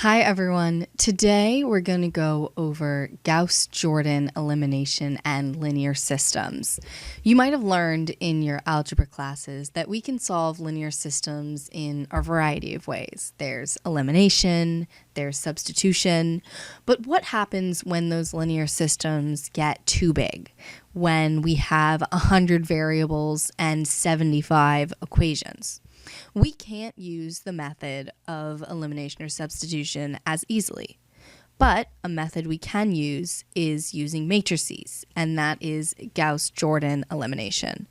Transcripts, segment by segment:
Hi everyone. Today we're going to go over Gauss Jordan elimination and linear systems. You might have learned in your algebra classes that we can solve linear systems in a variety of ways. There's elimination, there's substitution, but what happens when those linear systems get too big? When we have 100 variables and 75 equations? We can't use the method of elimination or substitution as easily. But a method we can use is using matrices, and that is Gauss Jordan elimination.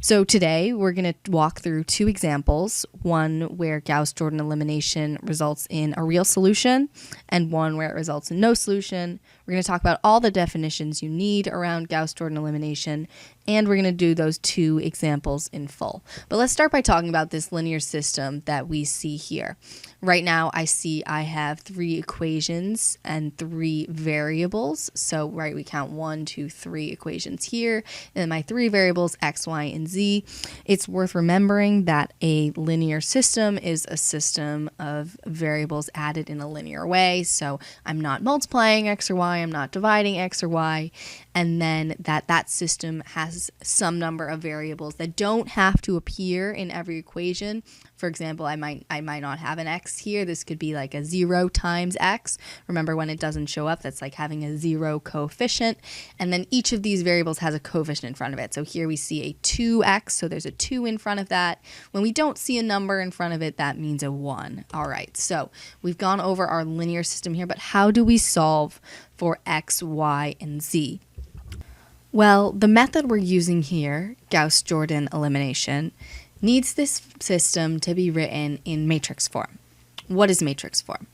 So today we're going to walk through two examples, one where Gauss Jordan elimination results in a real solution and one where it results in no solution. We're going to talk about all the definitions you need around Gauss Jordan elimination, and we're going to do those two examples in full. But let's start by talking about this linear system that we see here. Right now I have three equations and three variables. So we count 1, 2, 3 equations here, and then my three variables x, y, and z. It's worth remembering that a linear system is a system of variables added in a linear way. So I'm not multiplying x or y, I'm not dividing x or y, and then that system has some number of variables that don't have to appear in every equation. For example, I might not have an x here. This could be like a 0 times x. Remember, when it doesn't show up, that's like having a 0 coefficient. And then each of these variables has a coefficient in front of it. So here we see a 2x, so there's a 2 in front of that. When we don't see a number in front of it, that means a 1. All right, so we've gone over our linear system here, but how do we solve for x, y, and z? Well, the method we're using here, Gauss Jordan elimination, needs this system to be written in matrix form. What is matrix form?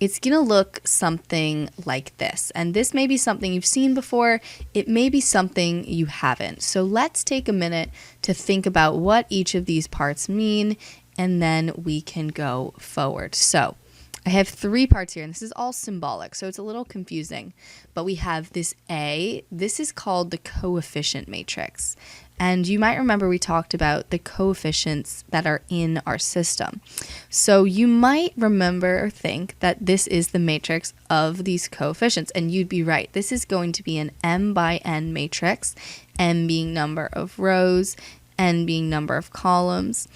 It's going to look something like this. And this may be something you've seen before. It may be something you haven't. So let's take a minute to think about what each of these parts mean, and then we can go forward. So I have three parts here, and this is all symbolic, so it's a little confusing. But we have this A. This is called the coefficient matrix. And you might remember we talked about the coefficients that are in our system. So you might remember or think that this is the matrix of these coefficients, and you'd be right. This is going to be an m by n matrix, m being number of rows, n being number of columns.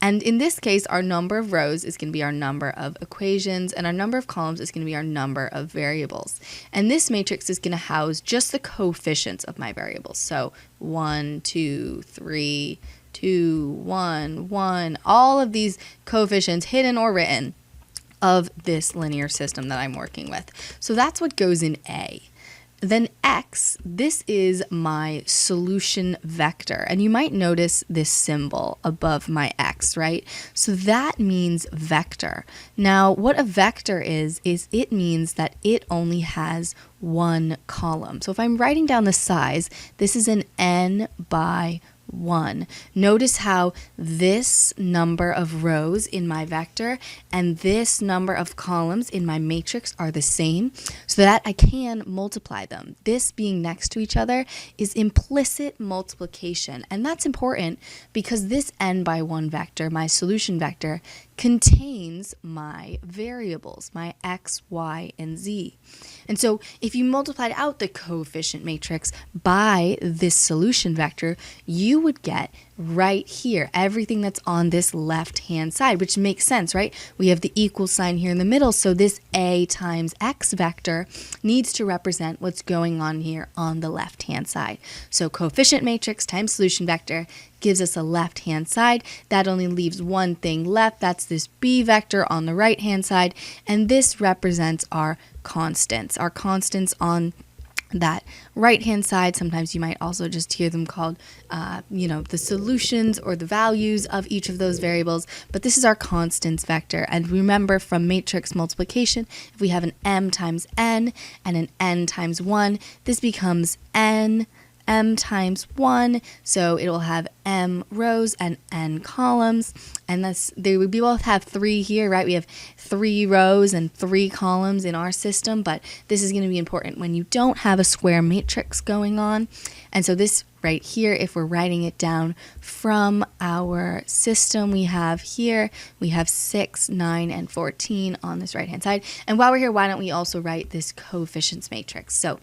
And in this case, our number of rows is going to be our number of equations, and our number of columns is going to be our number of variables. And this matrix is going to house just the coefficients of my variables. So 1, 2, 3, 2, 1, 1, all of these coefficients, hidden or written, of this linear system that I'm working with. So that's what goes in A. Then x, this is my solution vector. And you might notice this symbol above my x, right? So that means vector. Now, what a vector is it means that it only has one column. So if I'm writing down the size, this is an n by 1. Notice how this number of rows in my vector and this number of columns in my matrix are the same, so that I can multiply them. This being next to each other is implicit multiplication, and that's important because this n by 1 vector, my solution vector, contains my variables, my x, y, and z. And so if you multiplied out the coefficient matrix by this solution vector, you would get right here everything that's on this left-hand side, which makes sense, right? We have the equal sign here in the middle, so this a times x vector needs to represent what's going on here on the left-hand side. So coefficient matrix times solution vector gives us a left-hand side. That only leaves one thing left. That's this b vector on the right-hand side, and this represents our constants on that right-hand side. Sometimes you might also just hear them called, the solutions or the values of each of those variables. But this is our constants vector. And remember, from matrix multiplication, if we have an m times n and an n times 1, this becomes n m times 1, so it will have m rows and n columns, and we both have 3 here, right? We have 3 rows and 3 columns in our system, but this is going to be important when you don't have a square matrix going on. And so this right here, if we're writing it down from our system, we have 6, 9, and 14 on this right hand side. And while we're here, why don't we also write this coefficients matrix? So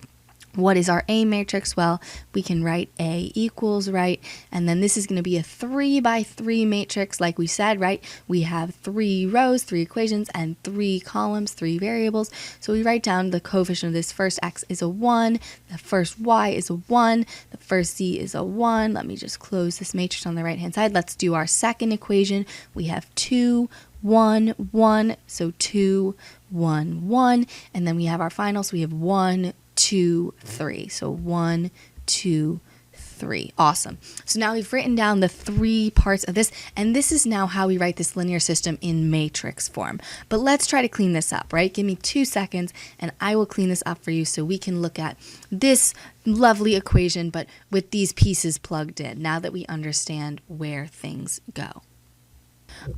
what is our A matrix? Well, we can write A equals, right? And then this is going to be a 3 by 3 matrix, like we said, right? We have 3 rows, 3 equations, and 3 columns, 3 variables. So we write down the coefficient of this first x is a 1, the first y is a 1, the first z is a 1. Let me just close this matrix on the right-hand side. Let's do our second equation. We have 2, 1, 1, so 2, 1, 1. And then we have our final, so we have 1, 2, 3. So 1, 2, 3. Awesome. So now we've written down the 3 parts of this, and this is now how we write this linear system in matrix form. But let's try to clean this up, right? Give me 2 seconds, and I will clean this up for you so we can look at this lovely equation, but with these pieces plugged in, now that we understand where things go.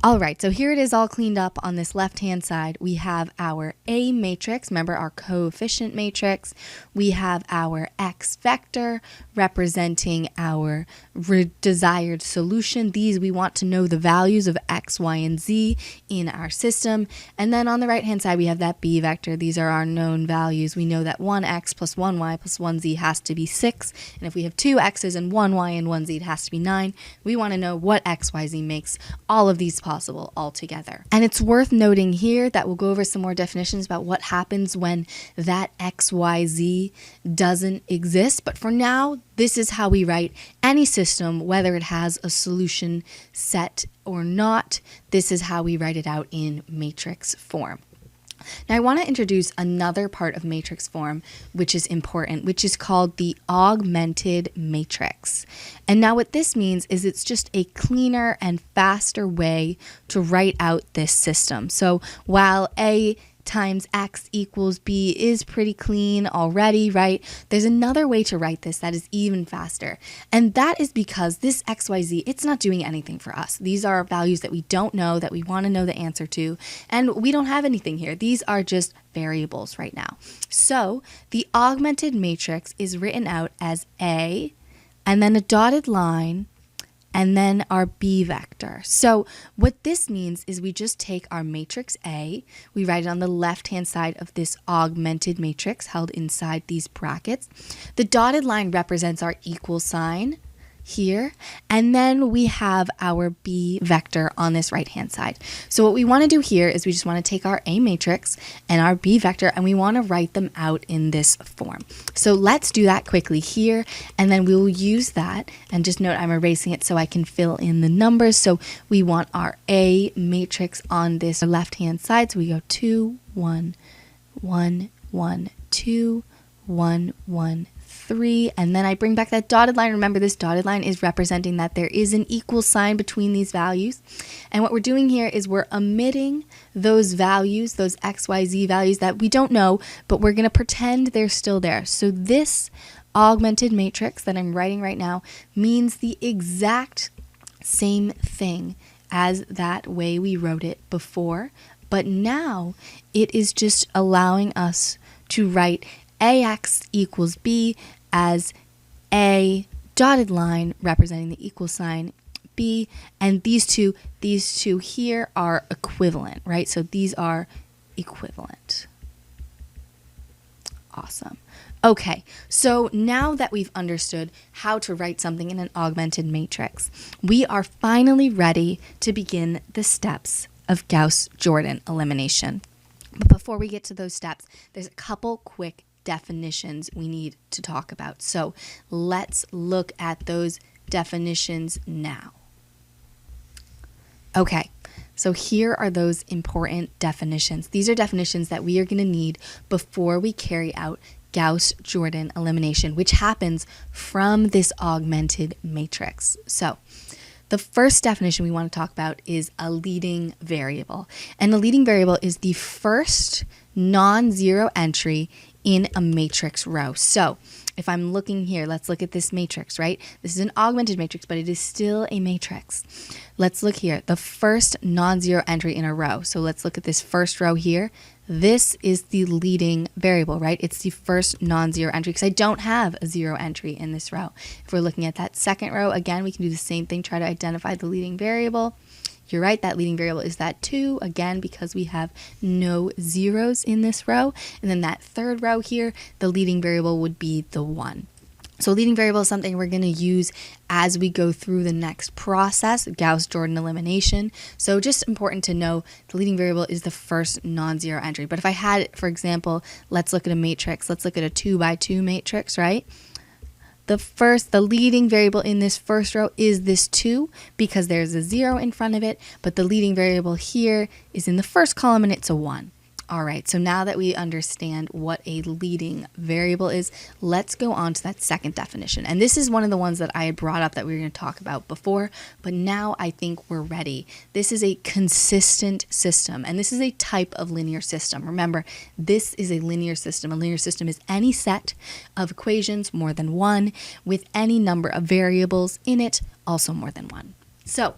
All right, so here it is all cleaned up on this left-hand side. We have our A matrix, remember our coefficient matrix. We have our X vector representing our desired solution. These, we want to know the values of X, Y, and Z in our system. And then on the right-hand side, we have that B vector. These are our known values. We know that 1x plus 1y plus 1z has to be 6. And if we have 2 x's and 1y and 1z, it has to be 9. We want to know what X, Y, Z makes all of these possible altogether. And it's worth noting here that we'll go over some more definitions about what happens when that X, Y, Z doesn't exist. But for now, this is how we write any system, whether it has a solution set or not. This is how we write it out in matrix form. Now I want to introduce another part of matrix form which is important, which is called the augmented matrix. And now what this means is it's just a cleaner and faster way to write out this system. So while A times X equals B is pretty clean already, right? There's another way to write this that is even faster. And that is because this XYZ, it's not doing anything for us. These are values that we don't know, that we want to know the answer to, and we don't have anything here. These are just variables right now. So the augmented matrix is written out as A, and then a dotted line, and then our B vector. So what this means is we just take our matrix A, we write it on the left-hand side of this augmented matrix held inside these brackets. The dotted line represents our equal sign here, and then we have our B vector on this right-hand side. So what we want to do here is we just want to take our A matrix and our B vector, and we want to write them out in this form. So let's do that quickly here, and then we will use that. And just note I'm erasing it so I can fill in the numbers. So we want our A matrix on this left-hand side. So we go 2, 1, 1, 1, 2, 1, 1, 3, and then I bring back that dotted line. Remember, this dotted line is representing that there is an equal sign between these values. And what we're doing here is we're omitting those values, those X, Y, Z values that we don't know, but we're going to pretend they're still there. So this augmented matrix that I'm writing right now means the exact same thing as that way we wrote it before, but now it is just allowing us to write AX equals B as A dotted line representing the equal sign B, and these two here are equivalent, right? So these are equivalent. Awesome. Okay, so now that we've understood how to write something in an augmented matrix, we are finally ready to begin the steps of Gauss Jordan elimination. But before we get to those steps, there's a couple quick definitions we need to talk about. So let's look at those definitions now. Okay, so here are those important definitions. These are definitions that we are going to need before we carry out Gauss Jordan elimination, which happens from this augmented matrix. So the first definition we want to talk about is a leading variable. And a leading variable is the first non-zero entry in a matrix row. So if I'm looking here, let's look at this matrix, right? This is an augmented matrix, but it is still a matrix. Let's look here, the first non-zero entry in a row. So let's look at this first row here. This is the leading variable, right? It's the first non-zero entry because I don't have a zero entry in this row. If we're looking at that second row, again, we can do the same thing, try to identify the leading variable. You're right, that leading variable is that 2, again, because we have no zeros in this row. And then that third row here, the leading variable would be the 1. So leading variable is something we're going to use as we go through the next process, Gauss Jordan elimination. So just important to know the leading variable is the first non-zero entry. But if I had, for example, let's look at a matrix. Let's look at a 2 by 2 matrix, right? The leading variable in this first row is this 2 because there's a 0 in front of it, but the leading variable here is in the first column and it's a 1. All right, so now that we understand what a leading variable is, let's go on to that second definition. And this is one of the ones that I had brought up that we were going to talk about before, but now I think we're ready. This is a consistent system, and this is a type of linear system. Remember, this is a linear system. A linear system is any set of equations, more than one, with any number of variables in it, also more than one. So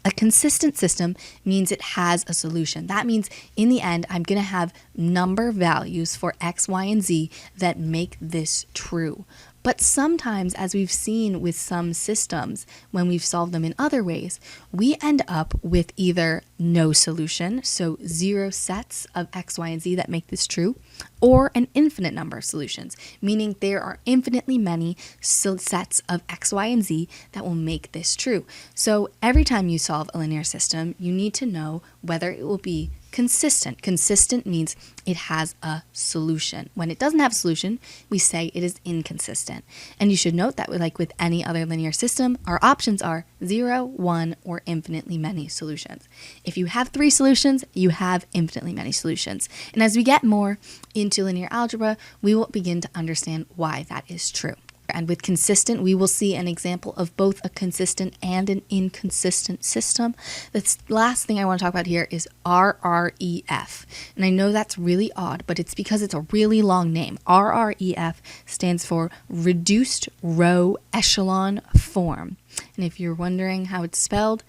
a consistent system means it has a solution. That means in the end, I'm going to have number values for x, y, and z that make this true. But sometimes, as we've seen with some systems, when we've solved them in other ways, we end up with either no solution, so 0 sets of x, y, and z that make this true, or an infinite number of solutions, meaning there are infinitely many sets of x, y, and z that will make this true. So every time you solve a linear system, you need to know whether it will be consistent. Consistent means it has a solution. When it doesn't have a solution, we say it is inconsistent. And you should note that like with any other linear system, our options are 0, 1, or infinitely many solutions. If you have 3 solutions, you have infinitely many solutions. And as we get more into linear algebra, we will begin to understand why that is true. And with consistent, we will see an example of both a consistent and an inconsistent system. The last thing I want to talk about here is RREF. And I know that's really odd, but it's because it's a really long name. RREF stands for Reduced Row Echelon Form. And if you're wondering how it's spelled,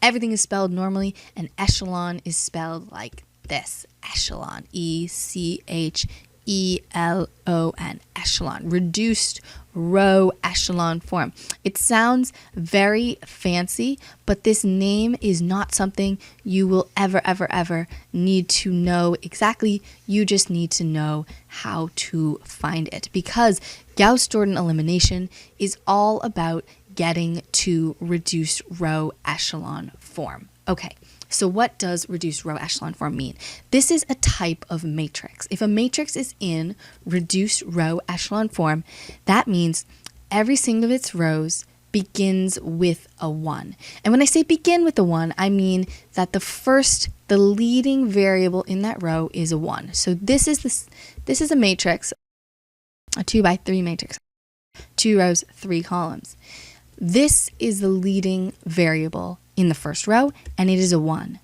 everything is spelled normally, and echelon is spelled like this. Echelon, E-C-H-E-L-O-N, echelon, reduced row echelon form. It sounds very fancy, but this name is not something you will ever need to know exactly. You just need to know how to find it, because Gauss Jordan elimination is all about getting to reduced row echelon form. Okay. So what does reduced row echelon form mean? This is a type of matrix. If a matrix is in reduced row echelon form, that means every single of its rows begins with a 1. And when I say begin with a 1, I mean that the leading variable in that row is a 1. So this is a matrix, a 2 by 3 matrix, 2 rows, 3 columns. This is the leading variable in the first row, and it is a 1.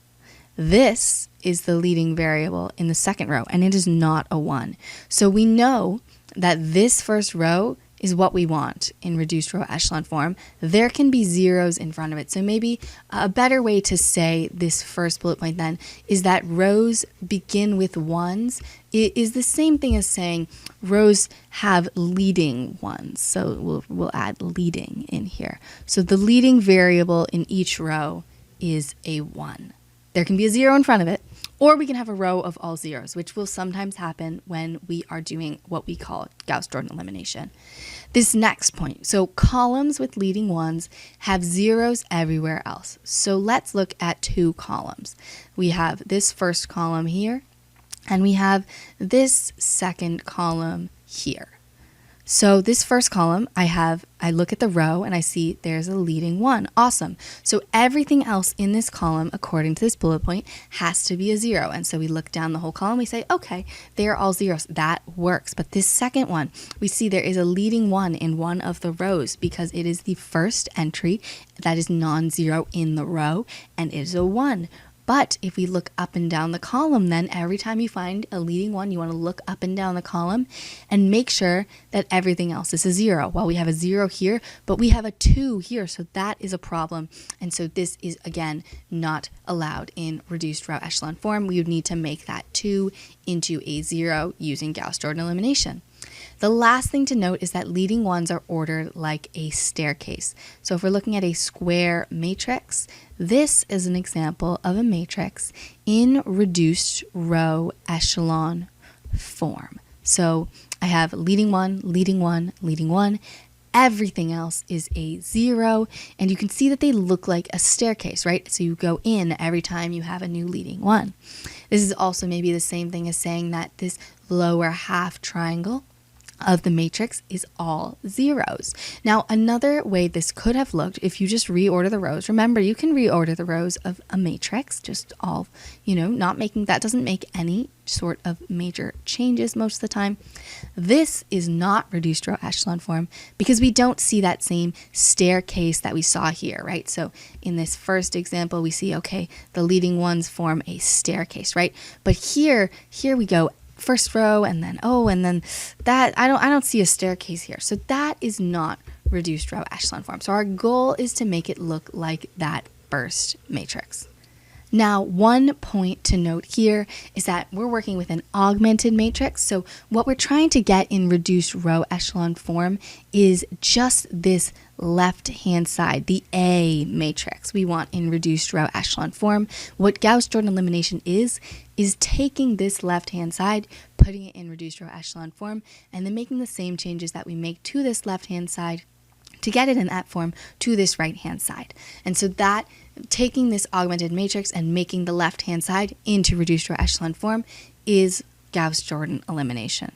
This is the leading variable in the second row, and it is not a 1. So we know that this first row is what we want in reduced row echelon form. There can be zeros in front of it. So maybe a better way to say this first bullet point then is that rows begin with 1s. It is the same thing as saying rows have leading 1s. So we'll add leading in here. So the leading variable in each row is a 1. There can be a 0 in front of it, or we can have a row of all zeros, which will sometimes happen when we are doing what we call Gauss Jordan elimination. This next point, so columns with leading 1s have zeros everywhere else. So let's look at 2 columns. We have this first column here, and we have this second column here. So this first column, I look at the row and I see there's a leading 1. Awesome. So everything else in this column, according to this bullet point, has to be a 0. And so we look down the whole column, we say, okay, they are all zeros. That works. But this second one, we see there is a leading 1 in one of the rows because it is the first entry that is non-zero in the row, and it is a 1. But if we look up and down the column, then every time you find a leading one, you want to look up and down the column and make sure that everything else is a 0. Well, we have a 0 here, but we have a 2 here, so that is a problem. And so this is, again, not allowed in reduced row echelon form. We would need to make that 2 into a 0 using Gauss Jordan elimination. The last thing to note is that leading ones are ordered like a staircase. So if we're looking at a square matrix, this is an example of a matrix in reduced row echelon form. So I have leading one, leading one, leading one. Everything else is a 0, and you can see that they look like a staircase, right? So you go in every time you have a new leading one. This is also maybe the same thing as saying that this lower half triangle of the matrix is all 0s. Now, another way this could have looked, if you just reorder the rows, remember you can reorder the rows of a matrix, just all, not making, that doesn't make any sort of major changes most of the time. This is not reduced row echelon form because we don't see that same staircase that we saw here, right? So in this first example, we see, okay, the leading ones form a staircase, right? But here we go. First row, and then that I don't see a staircase here, so that is not reduced row echelon form. So our goal is to make it look like that first matrix. Now, one point to note here is that we're working with an augmented matrix. So what we're trying to get in reduced row echelon form is just this left-hand side, the A matrix we want in reduced row echelon form. What Gauss Jordan elimination is taking this left-hand side, putting it in reduced row echelon form, and then making the same changes that we make to this left-hand side to get it in that form to this right-hand side. And so that taking this augmented matrix and making the left-hand side into reduced row echelon form is Gauss Jordan elimination.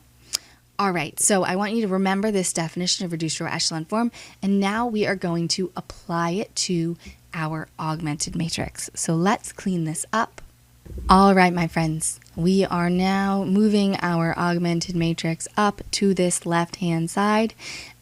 All right, so I want you to remember this definition of reduced row echelon form, and now we are going to apply it to our augmented matrix. So let's clean this up. All right, my friends, we are now moving our augmented matrix up to this left-hand side,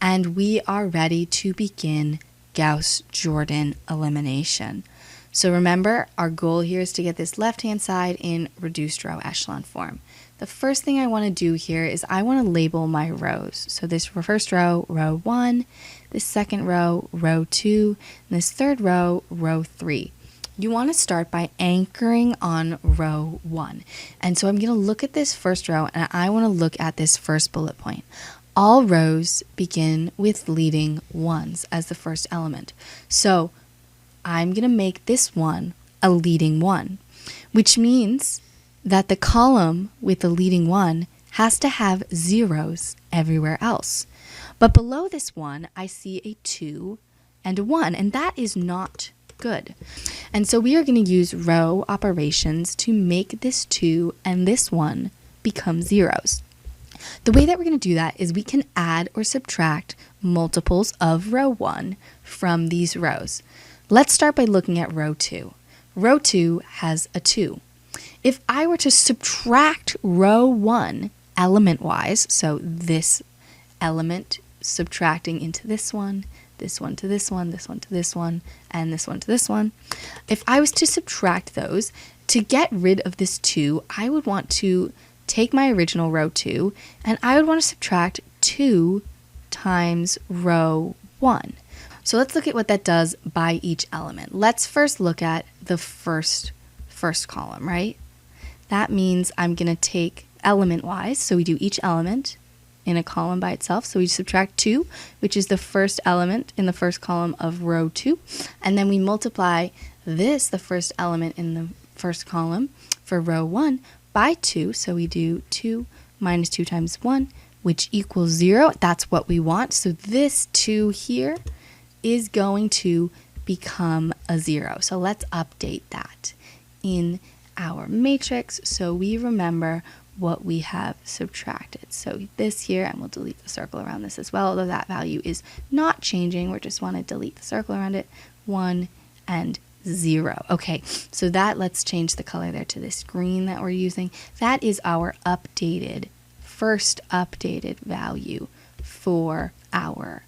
and we are ready to begin Gauss Jordan elimination. So remember, our goal here is to get this left-hand side in reduced row echelon form. The first thing I want to do here is I want to label my rows. So this first row, row 1, this second row, row 2, and this third row, row 3. You want to start by anchoring on row 1. And so I'm going to look at this first row, and I want to look at this first bullet point. All rows begin with leading ones as the first element. So I'm going to make this one a leading one, which means that the column with the leading one has to have 0s everywhere else. But below this one, I see a 2 and a 1, and that is not good. And so we are going to use row operations to make this 2 and this 1 become 0s. The way that we're going to do that is we can add or subtract multiples of row 1 from these rows. Let's start by looking at row 2. Row 2 has a 2. If I were to subtract row 1 element-wise, so this element subtracting into this one to this one, this one to this one, and this one to this one, if I was to subtract those, to get rid of this 2, I would want to take my original row 2, and I would want to subtract 2 times row 1. So let's look at what that does by each element. Let's first look at the first column, right? That means I'm going to take element-wise, so we do each element in a column by itself. So we subtract 2, which is the first element in the first column of row 2, and then we multiply this, the first element in the first column for row 1, by 2, so we do 2 minus 2 times 1, which equals 0. That's what we want. So this 2 here is going to become a 0. So let's update that in our matrix so we remember what we have subtracted. So this here, and we'll delete the circle around this as well, although that value is not changing. We just want to delete the circle around it, 1 and 0. Okay, so that, let's change the color there to this green that we're using. That is our first updated value for our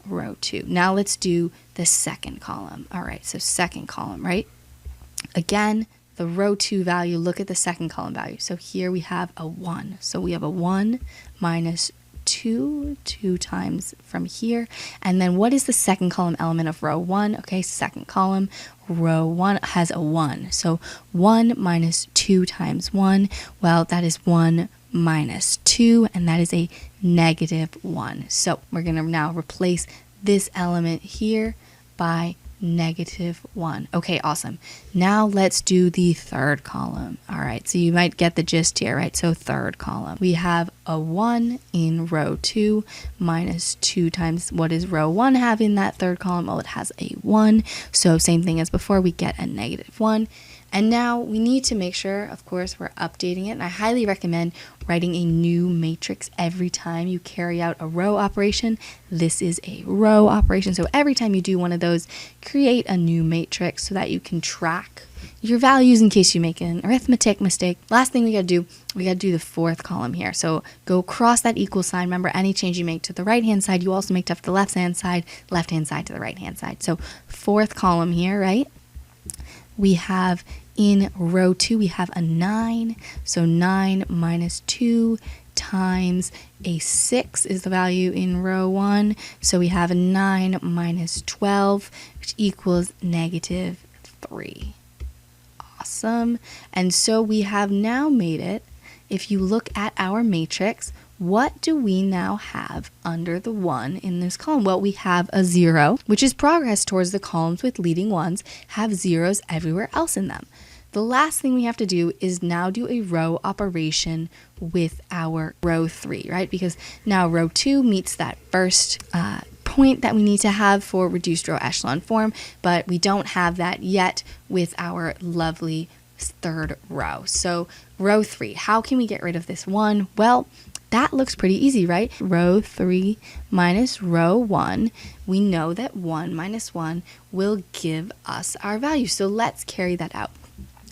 row 2. Now let's do the second column. All right, so second column, right? Again, the row 2 value, look at the second column value. So here we have a 1. So we have a 1 minus 2 times from here. And then what is the second column element of row 1? Okay, second column, row 1 has a 1. So 1 minus 2 times 1, well, that is 1 minus 2, and that is a negative 1. So we're going to now replace this element here by negative 1. Okay, awesome. Now let's do the third column. All right, so you might get the gist here, right? So third column. We have a 1 in row 2 minus 2 times, what does row 1 have in that third column? Well, it has a 1. So same thing as before, we get a negative 1. And now we need to make sure, of course, we're updating it. And I highly recommend writing a new matrix every time you carry out a row operation. This is a row operation. So every time you do one of those, create a new matrix so that you can track your values in case you make an arithmetic mistake. Last thing we got to do the fourth column here. So go across that equal sign. Remember, any change you make to the right-hand side, you also make to the left-hand side to the right-hand side. So fourth column here, right? We have in row 2, we have a 9. So 9 minus 2 times a 6 is the value in row 1. So we have a 9 minus 12, which equals negative 3. Awesome. And so we have now made it. If you look at our matrix, what do we now have under the 1 in this column? Well, we have a 0, which is progress towards the columns with leading ones, have zeros everywhere else in them. The last thing we have to do is now do a row operation with our row 3, right? Because now row 2 meets that first point that we need to have for reduced row echelon form, but we don't have that yet with our lovely third row. So row 3, how can we get rid of this 1? Well, that looks pretty easy, right? Row 3 minus row 1. We know that 1 minus 1 will give us our value. So let's carry that out.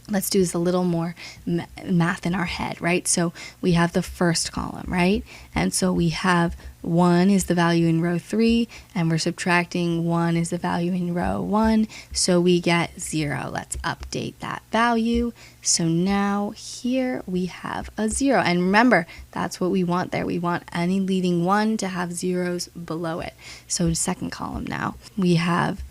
Let's do this a little more math in our head, right? So we have the first column, right? And so we have 1 is the value in row 3, and we're subtracting 1 is the value in row 1. So we get 0. Let's update that value. So now here we have a 0. And remember, that's what we want there. We want any leading 1 to have zeros below it. So second column now, we have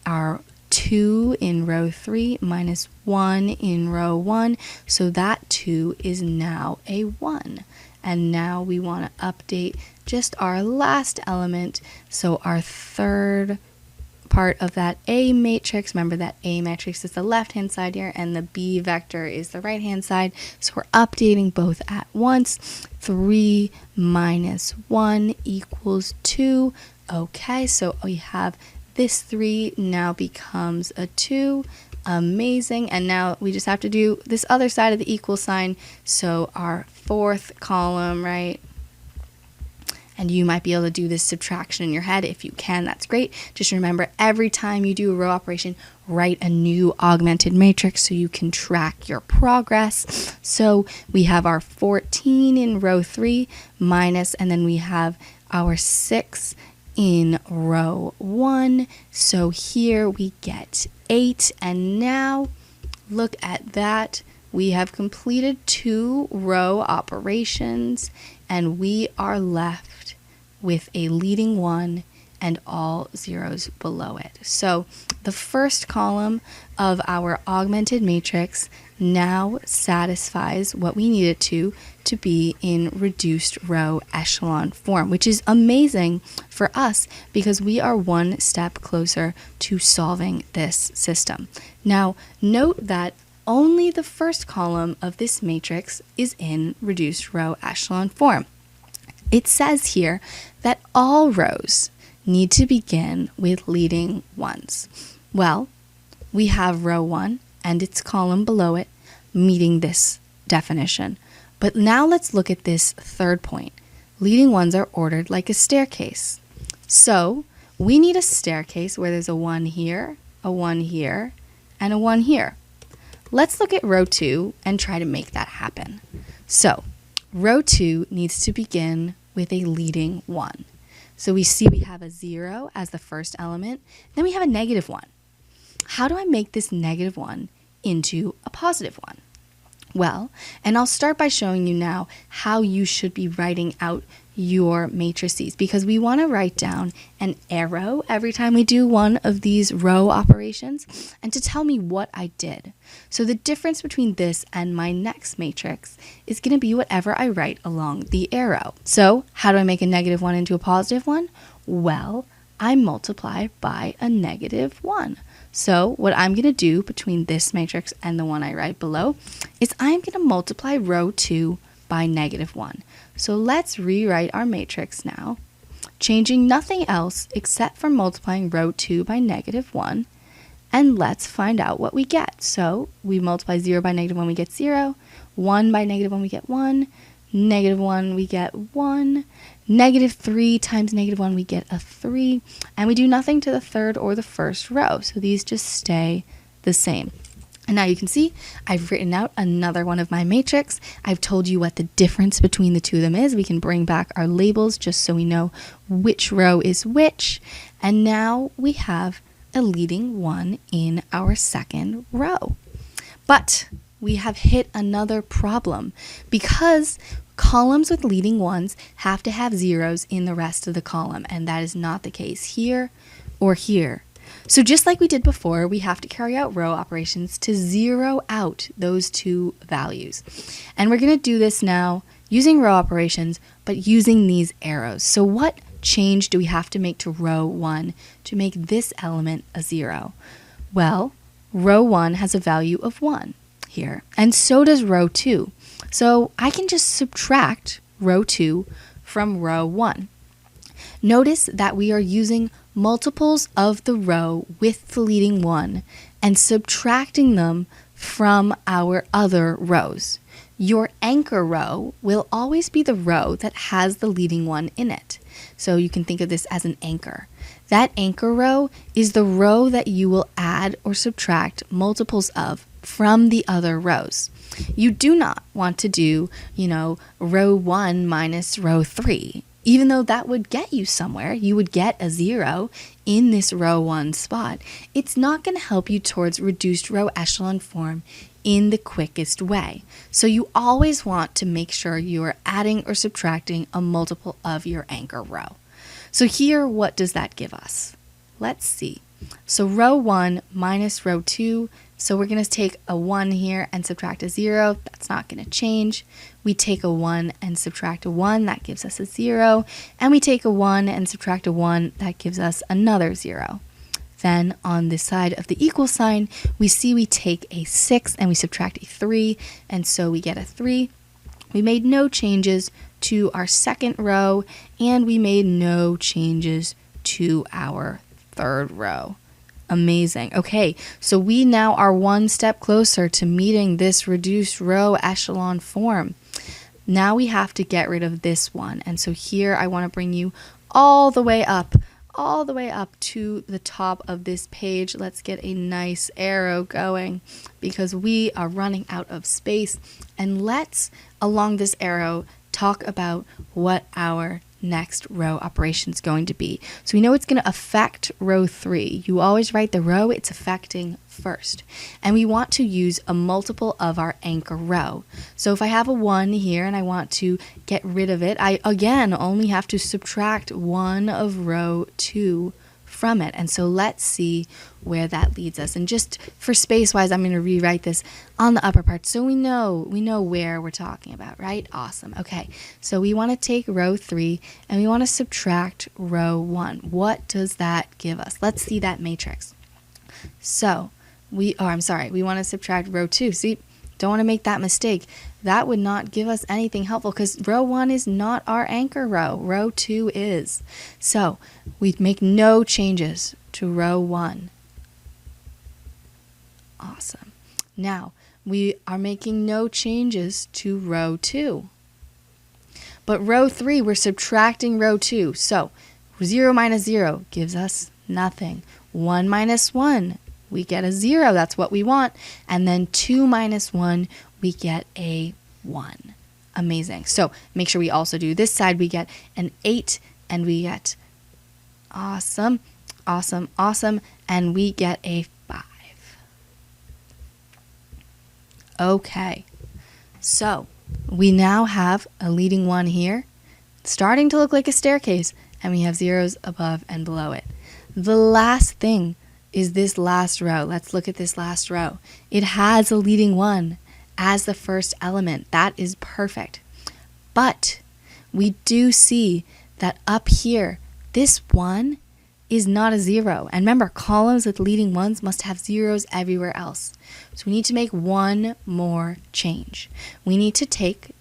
our 2 in row 3 minus 1 in row 1. So that 2 is now a 1. And now we want to update just our last element. So our third part of that A matrix, remember that A matrix is the left-hand side here and the B vector is the right-hand side. So we're updating both at once. 3 minus 1 equals 2. Okay, so we have this 3 now becomes a 2. Amazing. And now we just have to do this other side of the equal sign. So our fourth column, right? And you might be able to do this subtraction in your head. If you can, that's great. Just remember, every time you do a row operation, write a new augmented matrix so you can track your progress. So we have our 14 in row 3 minus, and then we have our 6 in row 1. So here we get 8, and now look at that. We have completed 2 row operations, and we are left with a leading 1 and all zeros below it. So the first column of our augmented matrix now satisfies what we need it to be in reduced row echelon form, which is amazing for us because we are one step closer to solving this system. Now, note that only the first column of this matrix is in reduced row echelon form. It says here that all rows need to begin with leading ones. Well, we have row 1 and its column below it meeting this definition. But now let's look at this third point. Leading ones are ordered like a staircase. So we need a staircase where there's a 1 here, a 1 here, and a 1 here. Let's look at row 2 and try to make that happen. So row 2 needs to begin with a leading 1. So we see we have a 0 as the first element, then we have a negative 1. How do I make this negative 1 into a positive one? Well, and I'll start by showing you now how you should be writing out your matrices, because we want to write down an arrow every time we do one of these row operations and to tell me what I did. So the difference between this and my next matrix is going to be whatever I write along the arrow. So how do I make a negative one into a positive one? Well, I multiply by a negative 1. So what I'm going to do between this matrix and the one I write below is I'm going to multiply row 2 by negative 1. So let's rewrite our matrix now, changing nothing else except for multiplying row 2 by negative 1. And let's find out what we get. So we multiply 0 by negative 1, we get 0. 1 by negative 1, we get 1. Negative 1, we get 1. Negative 3 times negative 1, we get a 3. And we do nothing to the third or the first row. So these just stay the same. And now you can see I've written out another one of my matrix. I've told you what the difference between the two of them is. We can bring back our labels just so we know which row is which. And now we have a leading 1 in our second row. But we have hit another problem, because columns with leading 1s have to have zeros in the rest of the column, and that is not the case here or here. So just like we did before, we have to carry out row operations to zero out those two values. And we're going to do this now using row operations, but using these arrows. So what change do we have to make to row 1 to make this element a 0? Well, row 1 has a value of 1 here, and so does row 2. So I can just subtract row 2 from row 1. Notice that we are using multiples of the row with the leading 1 and subtracting them from our other rows. Your anchor row will always be the row that has the leading 1 in it. So you can think of this as an anchor. That anchor row is the row that you will add or subtract multiples of from the other rows. You do not want to do, row 1 minus row 3. Even though that would get you somewhere, you would get a 0 in this row 1 spot. It's not going to help you towards reduced row echelon form in the quickest way. So you always want to make sure you are adding or subtracting a multiple of your anchor row. So here, what does that give us? Let's see. So row 1 minus row 2. So we're going to take a 1 here and subtract a 0. That's not going to change. We take a 1 and subtract a 1. That gives us a 0. And we take a 1 and subtract a 1. That gives us another 0. Then on this side of the equal sign, we see we take a 6 and we subtract a 3. And so we get a 3. We made no changes to our second row, and we made no changes to our third row. Amazing. Okay, so we now are one step closer to meeting this reduced row echelon form. Now we have to get rid of this one. And so here I want to bring you all the way up to the top of this page. Let's get a nice arrow going because we are running out of space. And let's, along this arrow, talk about what our next row operation is going to be. So we know it's going to affect row 3. You always write the row it's affecting first. And we want to use a multiple of our anchor row. So if I have a 1 here and I want to get rid of it, I again only have to subtract 1 of row 2 from it. And so let's see where that leads us. And just for space wise, I'm going to rewrite this on the upper part so we know where we're talking about, right? Awesome. Okay, so we want to take row 3 and we want to subtract row 1. What does that give us? Let's see that matrix. So we want to subtract row 2. See, don't want to make that mistake. That would not give us anything helpful because row 1 is not our anchor row. Row 2 is. So we make no changes to row 1. Awesome. Now we are making no changes to row 2. But row 3, we're subtracting row 2. So 0 minus 0 gives us nothing. 1 minus 1, we get a 0. That's what we want. And then 2 minus 1, we get a 1. Amazing. So make sure we also do this side. We get an 8 and we get awesome, and we get a 5. Okay, so we now have a leading 1 here, starting to look like a staircase, and we have zeros above and below it. The last thing is this last row. Let's look at this last row. It has a leading 1 as the first element. That is perfect. But we do see that up here, this 1 is not a 0. And remember, columns with leading 1s must have zeros everywhere else. So we need to make one more change. We need to take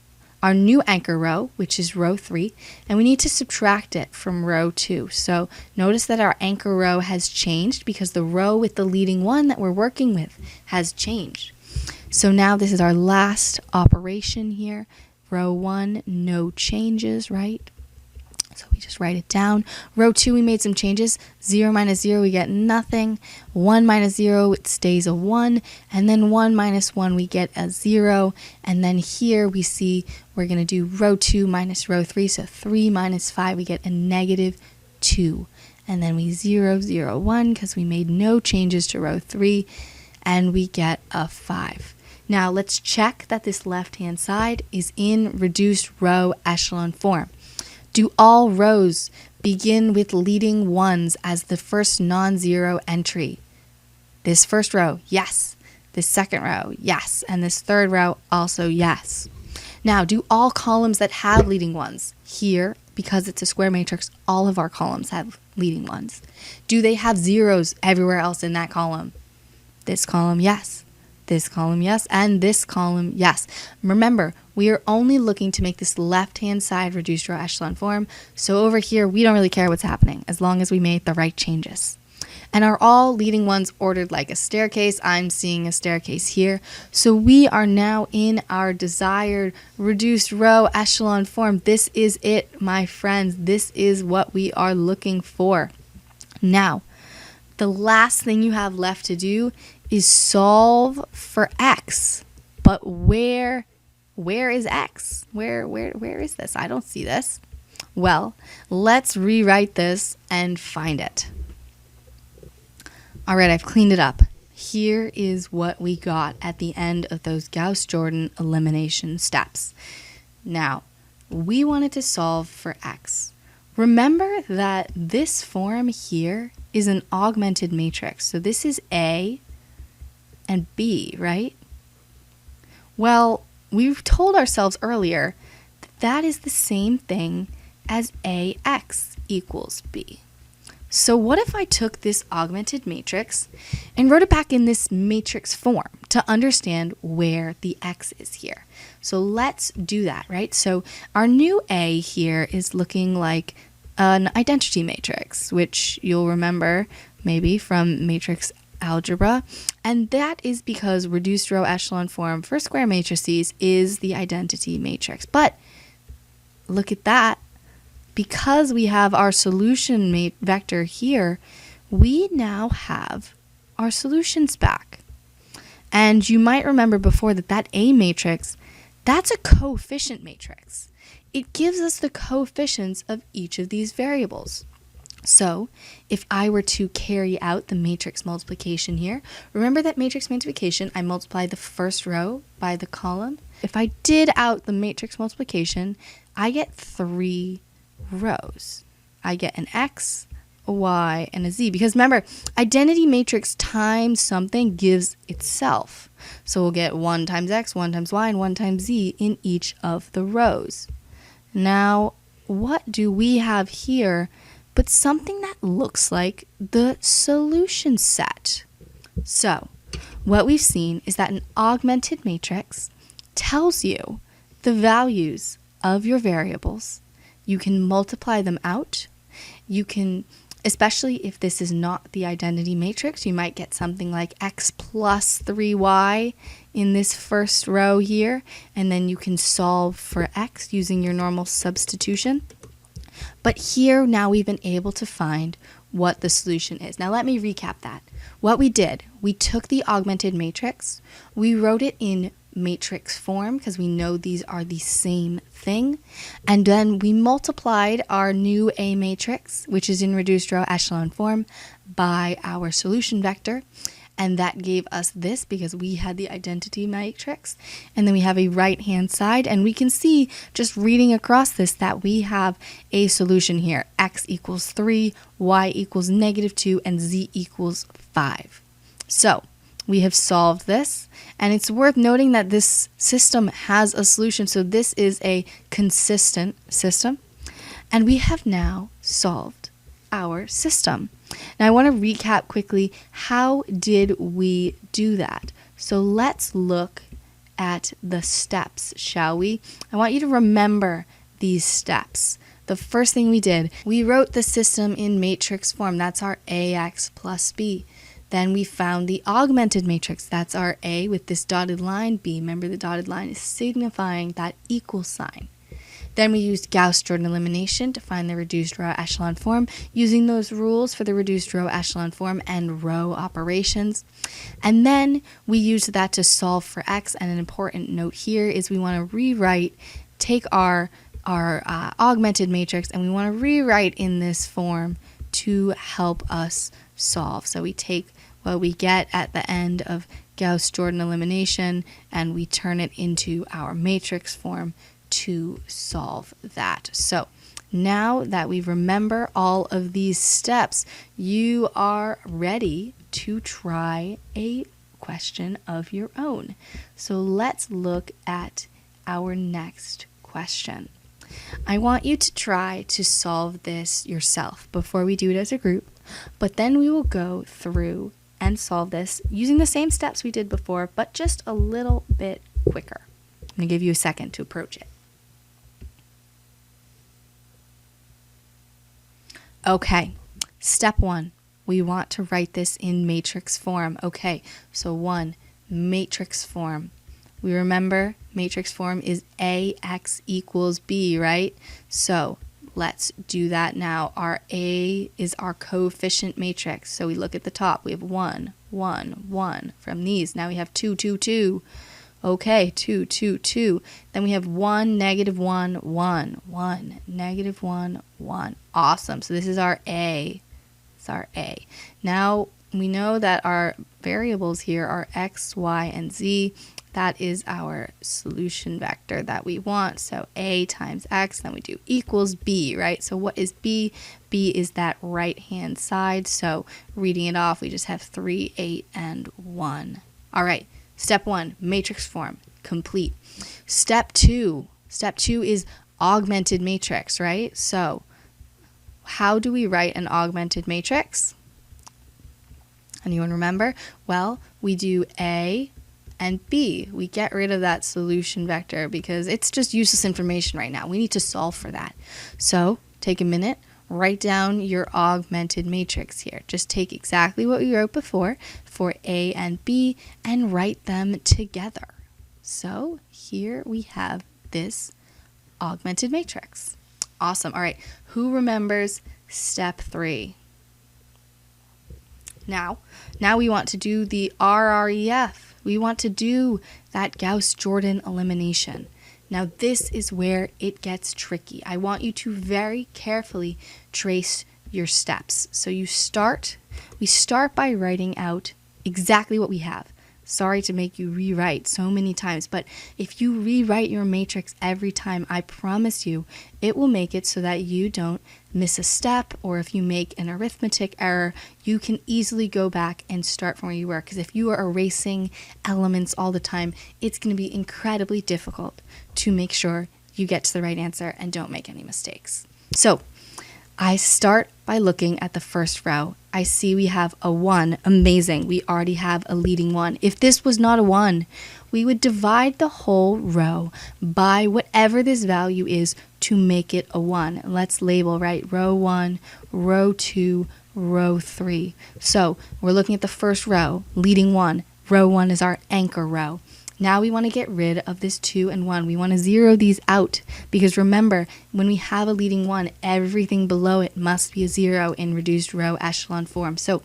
our new anchor row, which is row 3, and we need to subtract it from row 2. So notice that our anchor row has changed because the row with the leading 1 that we're working with has changed. So now this is our last operation here. Row 1, no changes, right? So we just write it down. Row 2, we made some changes. 0 minus 0, we get nothing. 1 minus 0, it stays a 1. And then 1 minus 1, we get a 0. And then here we see we're going to do row 2 minus row 3. So 3 minus 5, we get a negative 2. And then we 0, 0, 1 because we made no changes to row 3. And we get a 5. Now let's check that this left-hand side is in reduced row echelon form. Do all rows begin with leading 1s as the first non-zero entry? This first row, yes. This second row, yes. And this third row, also yes. Now, do all columns that have leading 1s? Here, because it's a square matrix, all of our columns have leading 1s. Do they have zeros everywhere else in that column? This column, yes. This column, yes. And this column, yes. Remember, we are only looking to make this left-hand side reduced row echelon form. So over here, we don't really care what's happening as long as we made the right changes. And are all leading 1s ordered like a staircase? I'm seeing a staircase here. So we are now in our desired reduced row echelon form. This is it, my friends. This is what we are looking for. Now, the last thing you have left to do is solve for x. But where is x? Where is this? I don't see this. Well, let's rewrite this and find it. All right, I've cleaned it up. Here is what we got at the end of those Gauss Jordan elimination steps. Now, we wanted to solve for x. Remember that this form here is an augmented matrix. So this is A and B, right? Well, we've told ourselves earlier that that is the same thing as AX equals B. So what if I took this augmented matrix and wrote it back in this matrix form to understand where the X is here? So let's do that, right? So our new A here is looking like an identity matrix, which you'll remember maybe from matrix algebra, and that is because reduced row echelon form for square matrices is the identity matrix. But look at that. Because we have our solution vector here, we now have our solutions back. And you might remember before that A matrix, that's a coefficient matrix. It gives us the coefficients of each of these variables. So if I were to carry out the matrix multiplication here, remember that matrix multiplication, I multiply the first row by the column. If I did out the matrix multiplication, I get 3 rows. I get an X, a Y, and a Z. Because remember, identity matrix times something gives itself. So we'll get 1 times X, 1 times Y, and 1 times Z in each of the rows. Now, what do we have here but something that looks like the solution set? So, what we've seen is that an augmented matrix tells you the values of your variables. You can multiply them out. You can, especially if this is not the identity matrix, you might get something like X plus 3Y in this first row here, and then you can solve for X using your normal substitution. But here now we've been able to find what the solution is. Now let me recap that. What we did, we took the augmented matrix, we wrote it in matrix form because we know these are the same thing, and then we multiplied our new A matrix, which is in reduced row echelon form, by our solution vector, and that gave us this because we had the identity matrix. And then we have a right-hand side, and we can see just reading across this that we have a solution here. X equals 3, y equals -2, and z equals 5. So we have solved this, and it's worth noting that this system has a solution. So this is a consistent system, and we have now solved our system. Now I want to recap quickly, how did we do that? So let's look at the steps, shall we? I want you to remember these steps. The first thing we did, we wrote the system in matrix form. That's our AX plus B. Then we found the augmented matrix. That's our A with this dotted line, B. Remember, the dotted line is signifying that equal sign. Then we used Gauss Jordan elimination to find the reduced row echelon form, using those rules for the reduced row echelon form and row operations. And then we used that to solve for x. And an important note here is we want to rewrite, take our augmented matrix, and we want to rewrite in this form to help us solve. So we take what we get at the end of Gauss Jordan elimination and we turn it into our matrix form to solve that. So now that we remember all of these steps, you are ready to try a question of your own. So let's look at our next question. I want you to try to solve this yourself before we do it as a group, but then we will go through and solve this using the same steps we did before, but just a little bit quicker. I'm going to give you a second to approach it. Okay, step 1, we want to write this in matrix form. Okay, so 1, matrix form. We remember matrix form is AX equals B, right? So let's do that now. Our A is our coefficient matrix. So we look at the top. We have 1, 1, 1 from these. Now we have 2, 2, 2. Okay, 2, 2, 2. Then we have 1, -1, 1, 1, -1, 1. Awesome. So this is our A. It's our A. Now we know that our variables here are x, y, and z. That is our solution vector that we want. So A times x, then we do equals B, right? So what is B? B is that right-hand side. So reading it off, we just have 3, 8, and 1. All right. Step 1, matrix form, complete. Step 2 is augmented matrix, right? So how do we write an augmented matrix? Anyone remember? Well, we do A and B. We get rid of that solution vector because it's just useless information right now. We need to solve for that. So take a minute. Write down your augmented matrix here. Just take exactly what we wrote before for A and B and write them together. So here we have this augmented matrix. Awesome. All right. Who remembers step 3? Now we want to do the RREF. We want to do that Gauss Jordan elimination. Now this is where it gets tricky. I want you to very carefully trace your steps. So we start by writing out exactly what we have. Sorry to make you rewrite so many times, but if you rewrite your matrix every time, I promise you, it will make it so that you don't miss a step, or if you make an arithmetic error, you can easily go back and start from where you were. Because if you are erasing elements all the time, it's going to be incredibly difficult to make sure you get to the right answer and don't make any mistakes. So I start by looking at the first row. I see we have a 1. Amazing. We already have a leading 1. If this was not a 1, we would divide the whole row by whatever this value is to make it a 1. Let's label, right? Row 1, row 2, row 3. So we're looking at the first row, leading 1. Row 1 is our anchor row. Now we want to get rid of this 2 and 1. We want to zero these out because remember, when we have a leading 1, everything below it must be a 0 in reduced row echelon form. So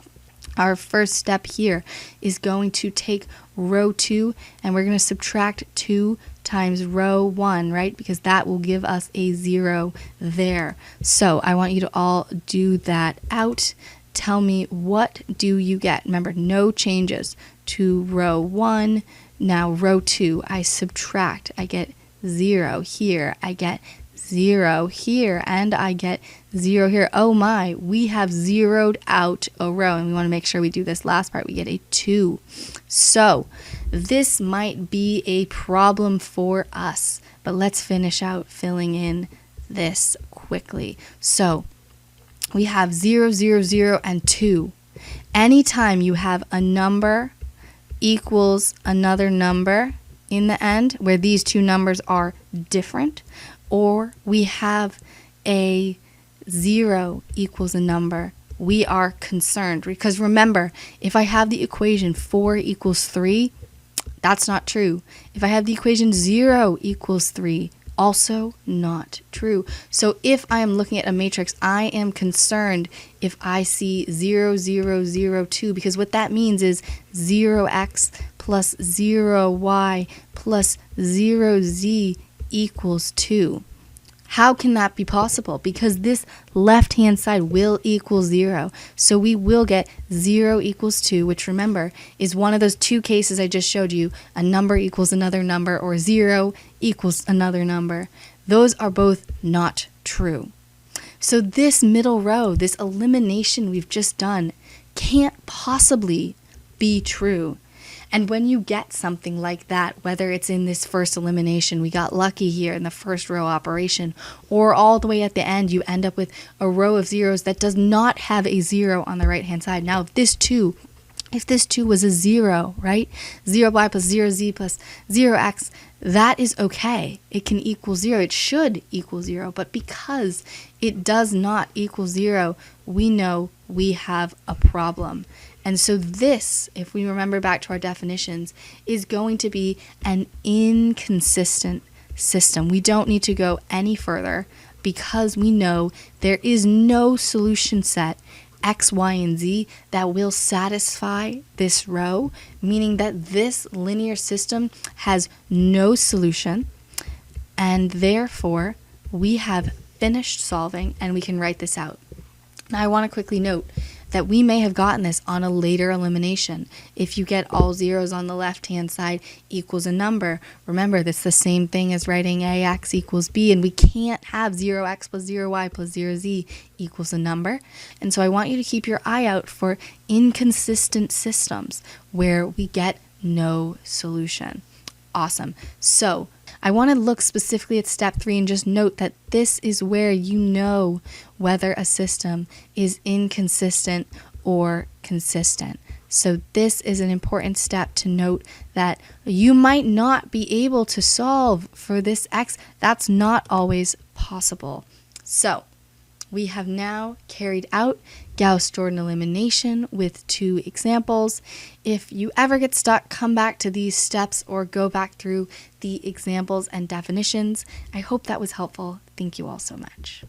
our first step here is going to take row 2 and we're going to subtract 2 times row 1, right? Because that will give us a 0 there. So I want you to all do that out. tell me, what do you get? Remember, no changes to row 1. Now row 2, I subtract. I get 0 here. I get 0 here, and I get 0 here. Oh my, we have zeroed out a row, and we want to make sure we do this last part. We get a 2. So this might be a problem for us, but let's finish out filling in this quickly. So we have 0, 0, 0, and 2. Anytime you have a number equals another number in the end, where these two numbers are different, or we have a 0 equals a number, we are concerned. Because remember, if I have the equation 4 equals 3, that's not true. If I have the equation 0 equals 3, also not true. So if I am looking at a matrix, I am concerned if I see 0, 0, 0, 2, because what that means is 0x plus 0y plus 0z equals 2. How can that be possible? Because this left-hand side will equal 0. So we will get 0 equals 2, which remember is one of those two cases I just showed you. A number equals another number, or 0 equals another number. Those are both not true. So this middle row, this elimination we've just done, can't possibly be true. And when you get something like that, whether it's in this first elimination, we got lucky here in the first row operation, or all the way at the end, you end up with a row of zeros that does not have a 0 on the right-hand side. Now, if this 2 was a 0, right? 0y plus 0z plus 0x, that is okay. It can equal 0. It should equal 0. But because it does not equal 0, we know we have a problem. And so this, if we remember back to our definitions, is going to be an inconsistent system. We don't need to go any further because we know there is no solution set x, y, and z that will satisfy this row, meaning that this linear system has no solution, and therefore we have finished solving and we can write this out. Now I want to quickly note that we may have gotten this on a later elimination. If you get all zeros on the left-hand side equals a number, remember that's the same thing as writing ax equals b, and we can't have 0x plus 0y plus 0z equals a number. And so I want you to keep your eye out for inconsistent systems where we get no solution. Awesome. So I want to look specifically at step 3 and just note that this is where you know whether a system is inconsistent or consistent. So this is an important step to note that you might not be able to solve for this x. That's not always possible. So we have now carried out Gauss Jordan elimination with 2 examples. If you ever get stuck, come back to these steps or go back through the examples and definitions. I hope that was helpful. Thank you all so much.